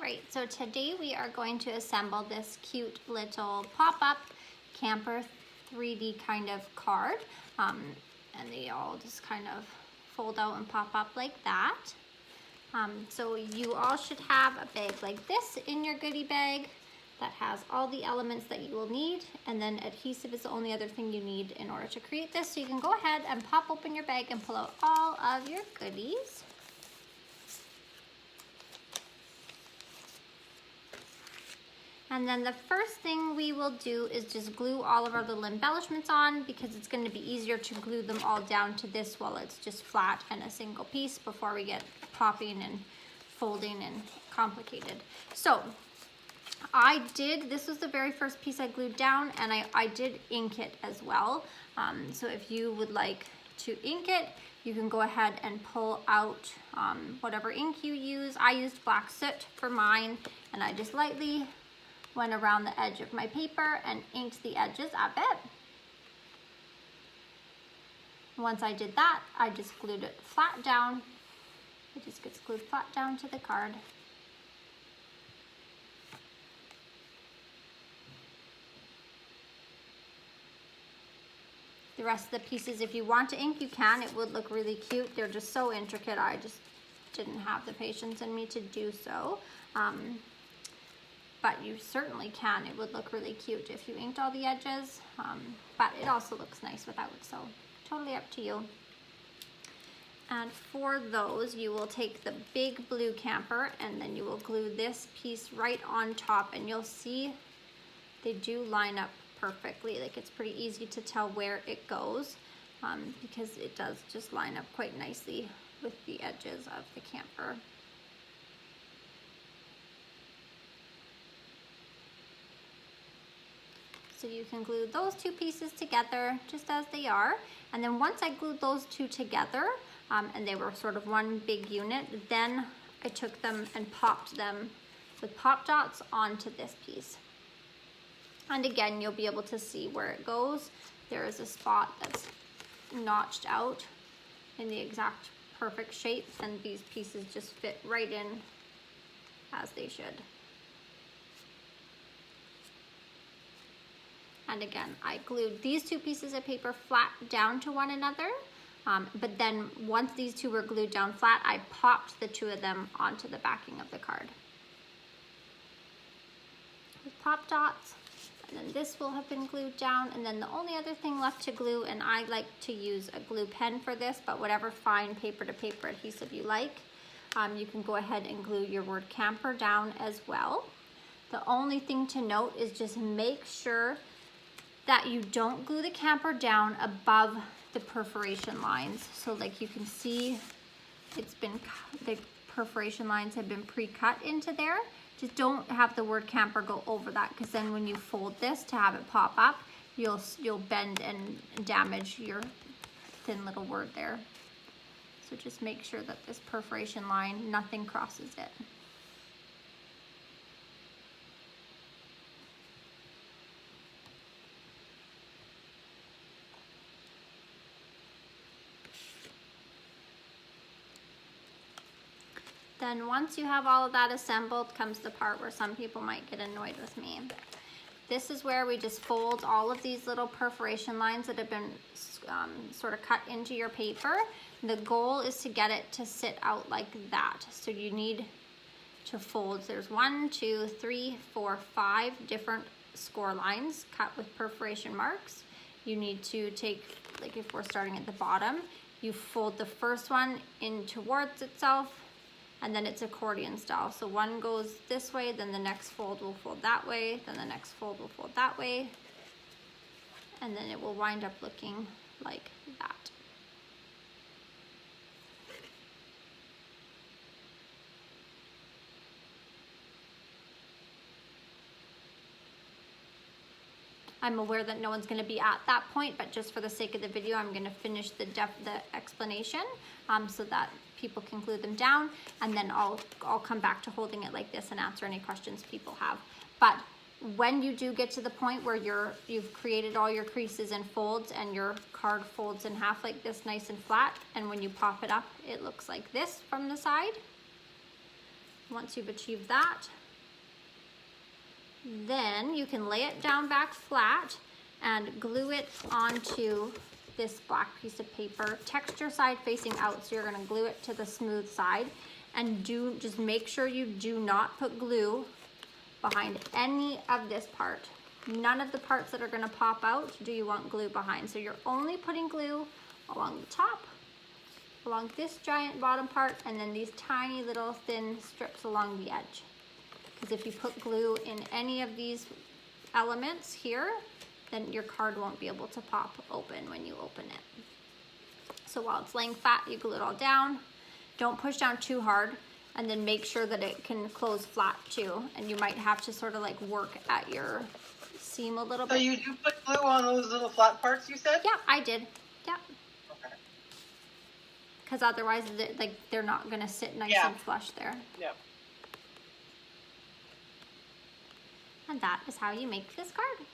Alright, so today we are going to assemble this cute little pop-up camper 3D kind of card. And they all just kind of fold out and pop up like that. So you all should have a bag like this in your goodie bag that has all the elements that you will need, and then adhesive is the only other thing you need in order to create this. So you can go ahead and pop open your bag and pull out all of your goodies. And then the first thing we will do is just glue all of our little embellishments on, because it's going to be easier to glue them all down to this while it's just flat and a single piece before we get popping and folding and complicated. So this was the very first piece I glued down, and I did ink it as well. So if you would like to ink it, you can go ahead and pull out whatever ink you use. I used black soot for mine, and I just lightly went around the edge of my paper and inked the edges of it. Once I did that, I just glued it flat down. It just gets glued flat down to the card. The rest of the pieces, if you want to ink, you can. It would look really cute. They're just so intricate. I just didn't have the patience in me to do so. But you certainly can. It would look really cute if you inked all the edges, but it also looks nice without, so totally up to you. And for those, you will take the big blue camper and then you will glue this piece right on top, and you'll see they do line up perfectly. Like, it's pretty easy to tell where it goes because it does just line up quite nicely with the edges of the camper. So you can glue those two pieces together just as they are. And then once I glued those two together, and they were sort of one big unit, then I took them and popped them with pop dots onto this piece. And again, you'll be able to see where it goes. There is a spot that's notched out in the exact perfect shape, and these pieces just fit right in as they should. And again, I glued these two pieces of paper flat down to one another, but then once these two were glued down flat, I popped the two of them onto the backing of the card with pop dots. And then this will have been glued down, and then the only other thing left to glue, and I like to use a glue pen for this, but whatever fine paper to paper adhesive you like, you can go ahead and glue your word camper down as well. The only thing to note is just make sure that you don't glue the camper down above the perforation lines. So like you can see, the perforation lines have been pre-cut into there. Just don't have the word camper go over that, because then when you fold this to have it pop up, you'll bend and damage your thin little word there. So just make sure that this perforation line, nothing crosses it. Then once you have all of that assembled comes the part where some people might get annoyed with me. This is where we just fold all of these little perforation lines that have been sort of cut into your paper. The goal is to get it to sit out like that. So you need to fold, there's 1, 2, 3, 4, 5 different score lines cut with perforation marks. You need to take, like if we're starting at the bottom, you fold the first one in towards itself, and then it's accordion style. So one goes this way, then the next fold will fold that way, then the next fold will fold that way, and then it will wind up looking like that. I'm aware that no one's going to be at that point, but just for the sake of the video, I'm going to finish the explanation so that people can glue them down, and then I'll come back to holding it like this and answer any questions people have. But when you do get to the point where you've created all your creases and folds, and your card folds in half like this, nice and flat, and when you pop it up, it looks like this from the side. Once you've achieved that, then you can lay it down back flat and glue it onto this black piece of paper, texture side facing out, so you're gonna glue it to the smooth side. And just make sure you do not put glue behind any of this part. None of the parts that are gonna pop out do you want glue behind. So you're only putting glue along the top, along this giant bottom part, and then these tiny little thin strips along the edge. Because if you put glue in any of these elements here, then your card won't be able to pop open when you open it. So while it's laying flat, you glue it all down. Don't push down too hard, and then make sure that it can close flat too. And you might have to sort of like work at your seam a little bit. So you do put glue on those little flat parts, you said? Yeah, I did. Yeah. Okay. Because otherwise, they're not gonna sit nice and flush there. Yep. And that is how you make this card.